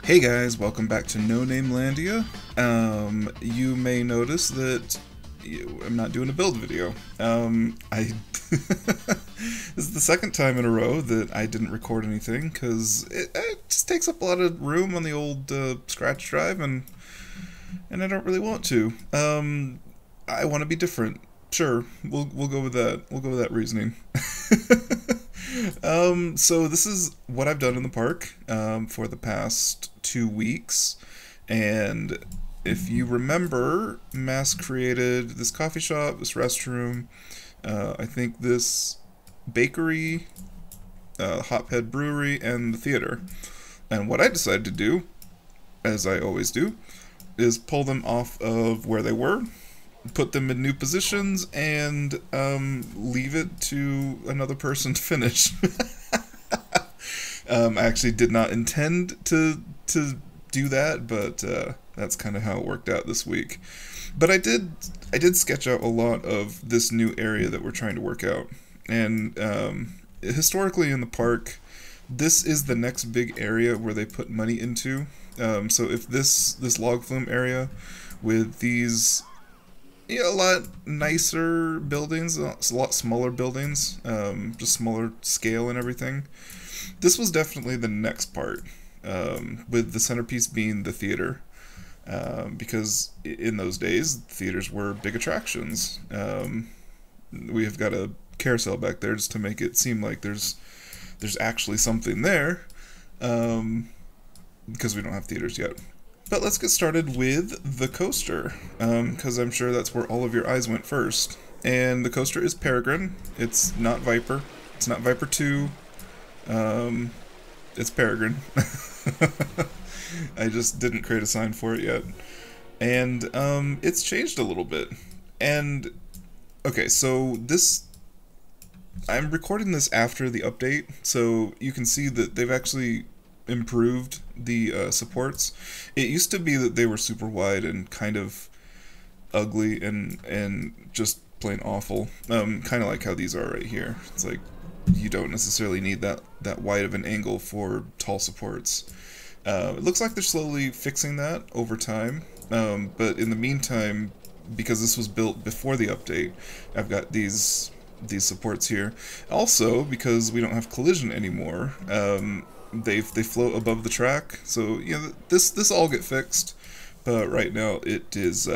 Hey guys, welcome back to No Name Landia. You may notice that I'm not doing a build video. This is the second time in a row that I didn't record anything because it just takes up a lot of room on the old scratch drive, and I don't really want to. I want to be different. Sure, we'll go with that. We'll go with that reasoning. So this is what I've done in the park for the past 2 weeks, and if you remember, Mass created this coffee shop, this restroom, I think this bakery, hotbed brewery, and the theater. And what I decided to do, as I always do, is pull them off of where they were, put them in new positions, and leave it to another person to finish. I actually did not intend to do that, but that's kind of how it worked out this week. But I did sketch out a lot of this new area that we're trying to work out, and historically in the park, this is the next big area where they put money into. So if this log flume area with these a lot nicer buildings, a lot smaller buildings, just smaller scale and everything. This was definitely the next part, with the centerpiece being the theater, because in those days, theaters were big attractions. We have got a carousel back there just to make it seem like there's actually something there, because we don't have theaters yet. But let's get started with the coaster, because I'm sure that's where all of your eyes went first. And the coaster is Peregrine. It's not Viper. It's not Viper 2. It's Peregrine. I just didn't create a sign for it yet. And it's changed a little bit. And okay, so I'm recording this after the update, so you can see that they've actually improved the supports. It used to be that they were super wide and kind of ugly and just plain awful. Kind of like how these are right here. It's like you don't necessarily need that wide of an angle for tall supports. It looks like they're slowly fixing that over time, but in the meantime, because this was built before the update, I've got these supports here. Also, because we don't have collision anymore, they float above the track, so this all get fixed. But right now it is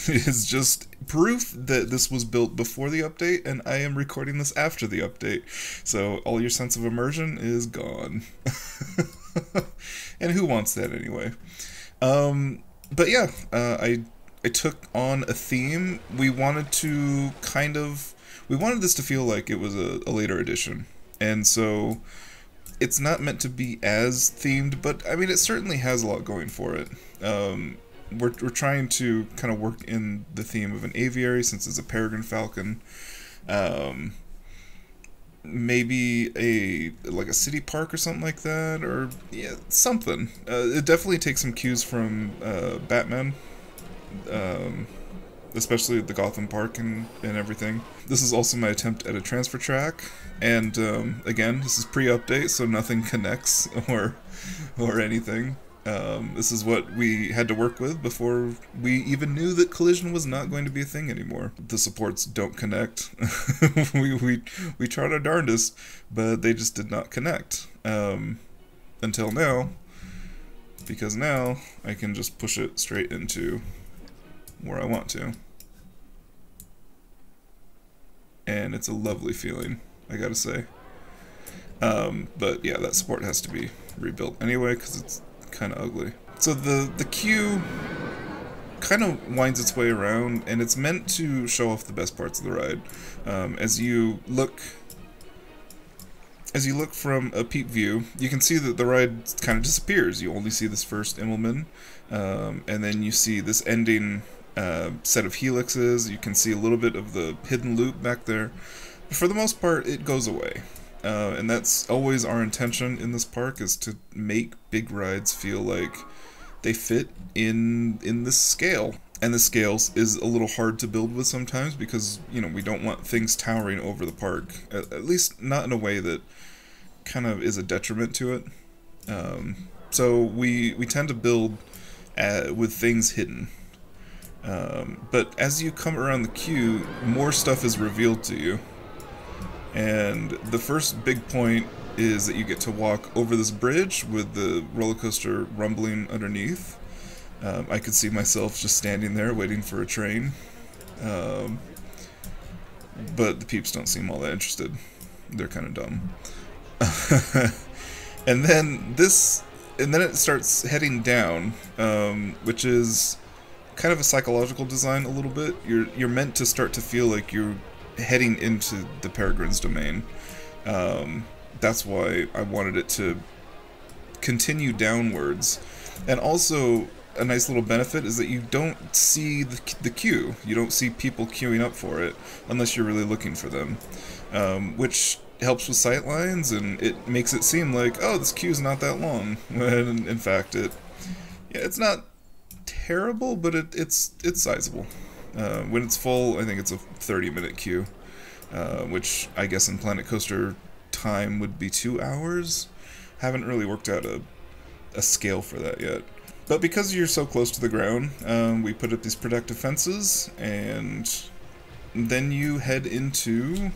is just proof that this was built before the update, and I am recording this after the update, so all your sense of immersion is gone. And who wants that anyway? But yeah, I took on a theme. We wanted this to feel like it was a later edition, and so it's not meant to be as themed, but I mean it certainly has a lot going for it. We're trying to kind of work in the theme of an aviary, since it's a peregrine falcon. Maybe like a city park or something like that, or something. It definitely takes some cues from Batman, especially the Gotham Park and everything. This is also my attempt at a transfer track, and again, this is pre-update, so nothing connects or anything. This is what we had to work with before we even knew that collision was not going to be a thing anymore. The supports don't connect. we tried our darndest, but they just did not connect. Until now, because now I can just push it straight into where I want to. And it's a lovely feeling, I gotta say. But yeah, that support has to be rebuilt anyway, because it's kind of ugly. So the queue kind of winds its way around, and it's meant to show off the best parts of the ride. As you look from a peep view, you can see that the ride kind of disappears. You only see this first Immelman, and then you see this ending set of helixes. You can see a little bit of the hidden loop back there. But for the most part, it goes away. And that's always our intention in this park, is to make big rides feel like they fit in this scale. And the scales is a little hard to build with sometimes, because we don't want things towering over the park, at least not in a way that kind of is a detriment to it. So we tend to build with things hidden. But as you come around the queue, more stuff is revealed to you. And the first big point is that you get to walk over this bridge with the roller coaster rumbling underneath. I could see myself just standing there waiting for a train. But the peeps don't seem all that interested. They're kind of dumb. And then it starts heading down, which is kind of a psychological design a little bit. You're meant to start to feel like you're heading into the Peregrine's domain. That's why I wanted it to continue downwards. And also, a nice little benefit is that you don't see the queue. You don't see people queuing up for it unless you're really looking for them, which helps with sightlines, and it makes it seem like, oh, this queue's not that long. When in fact, it's not terrible, but it's sizable. When it's full, I think it's a 30-minute queue, which I guess in Planet Coaster time would be 2 hours. Haven't really worked out a scale for that yet. But because you're so close to the ground, we put up these protective fences, and then you head into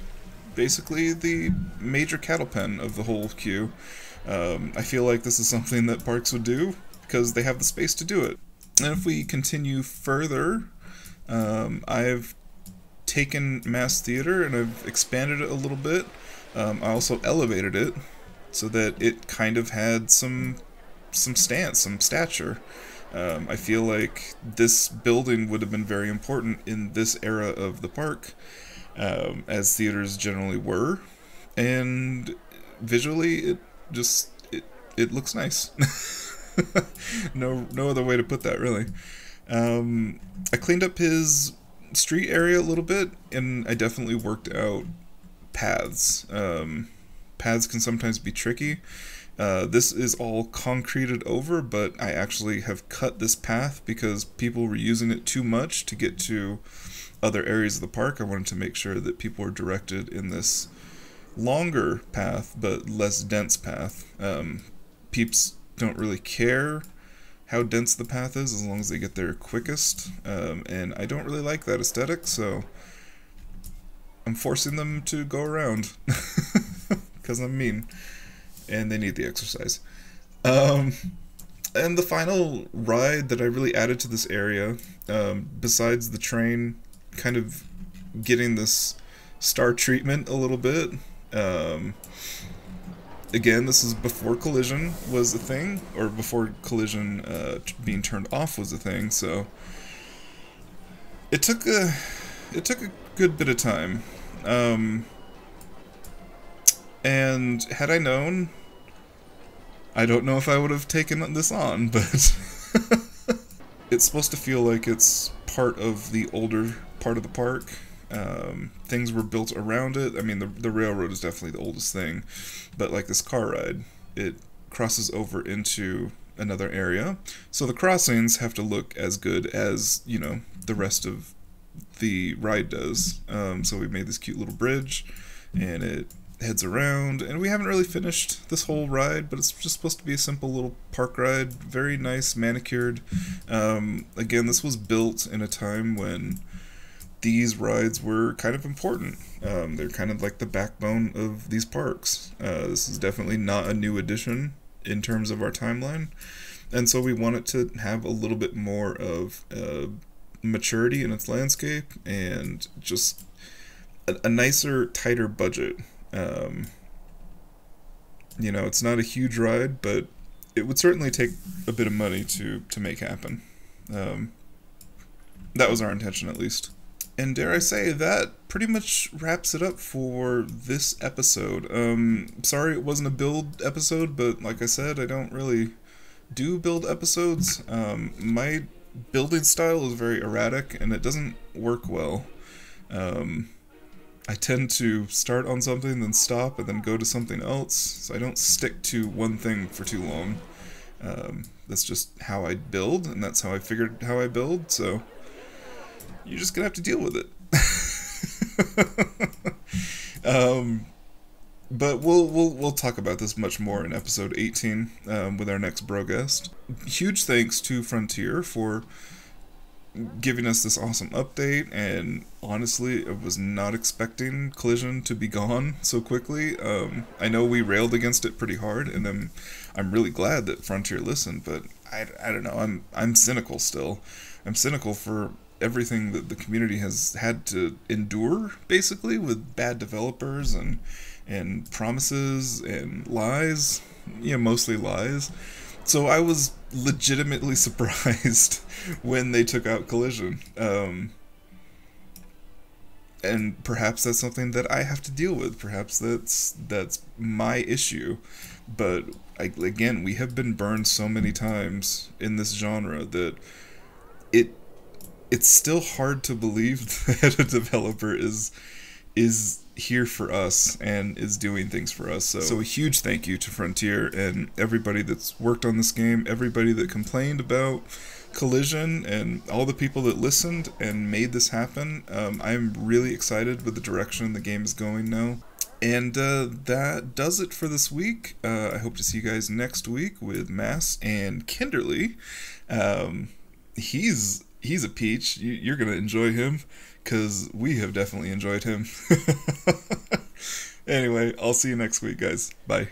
basically the major cattle pen of the whole queue. I feel like this is something that parks would do, because they have the space to do it. And if we continue further, I've taken Mass Theater and I've expanded it a little bit. I also elevated it so that it kind of had some stance, some stature. I feel like this building would have been very important in this era of the park, as theaters generally were, and visually it looks nice. No other way to put that, really. I cleaned up his street area a little bit, and I definitely worked out paths. Paths can sometimes be tricky. This is all concreted over, but I actually have cut this path because people were using it too much to get to other areas of the park. I wanted to make sure that people were directed in this longer path, but less dense path. Peeps don't really care how dense the path is as long as they get there quickest, and I don't really like that aesthetic, so I'm forcing them to go around because I'm mean and they need the exercise. And the final ride that I really added to this area, besides the train kind of getting this star treatment a little bit, again, this is before collision was a thing, or before collision being turned off was a thing, so it took a good bit of time. And had I known, I don't know if I would have taken this on, but it's supposed to feel like it's part of the older part of the park. Things were built around it. I mean, the railroad is definitely the oldest thing, but like this car ride, it crosses over into another area, so the crossings have to look as good as, you know, the rest of the ride does. So we made this cute little bridge, and it heads around, and we haven't really finished this whole ride, but it's just supposed to be a simple little park ride, very nice, manicured. Again, this was built in a time when these rides were kind of important. They're kind of like the backbone of these parks. This is definitely not a new addition in terms of our timeline, and so we want it to have a little bit more of maturity in its landscape, and just a nicer, tighter budget. You know, it's not a huge ride, but it would certainly take a bit of money to make happen. That was our intention, at least. And dare I say, that pretty much wraps it up for this episode. Sorry it wasn't a build episode, but like I said, I don't really do build episodes. My building style is very erratic, and it doesn't work well. I tend to start on something, then stop, and then go to something else, so I don't stick to one thing for too long. That's just how I build, and that's how I figured how I build, so you're just gonna have to deal with it. But we'll talk about this much more in episode 18 with our next bro guest. Huge thanks to Frontier for giving us this awesome update, and honestly, I was not expecting Collision to be gone so quickly. I know we railed against it pretty hard, and I'm really glad that Frontier listened, but I don't know, I'm cynical still. I'm cynical for everything that the community has had to endure, basically, with bad developers and promises and lies, mostly lies. So I was legitimately surprised when they took out Collision. And perhaps that's something that I have to deal with. Perhaps that's my issue. But again, we have been burned so many times in this genre that it it's still hard to believe that a developer is here for us and is doing things for us. So a huge thank you to Frontier and everybody that's worked on this game, everybody that complained about Collision, and all the people that listened and made this happen. I'm really excited with the direction the game is going now. And that does it for this week. I hope to see you guys next week with Mass and Kinderly. He's a peach. You're going to enjoy him, because we have definitely enjoyed him. Anyway, I'll see you next week, guys. Bye.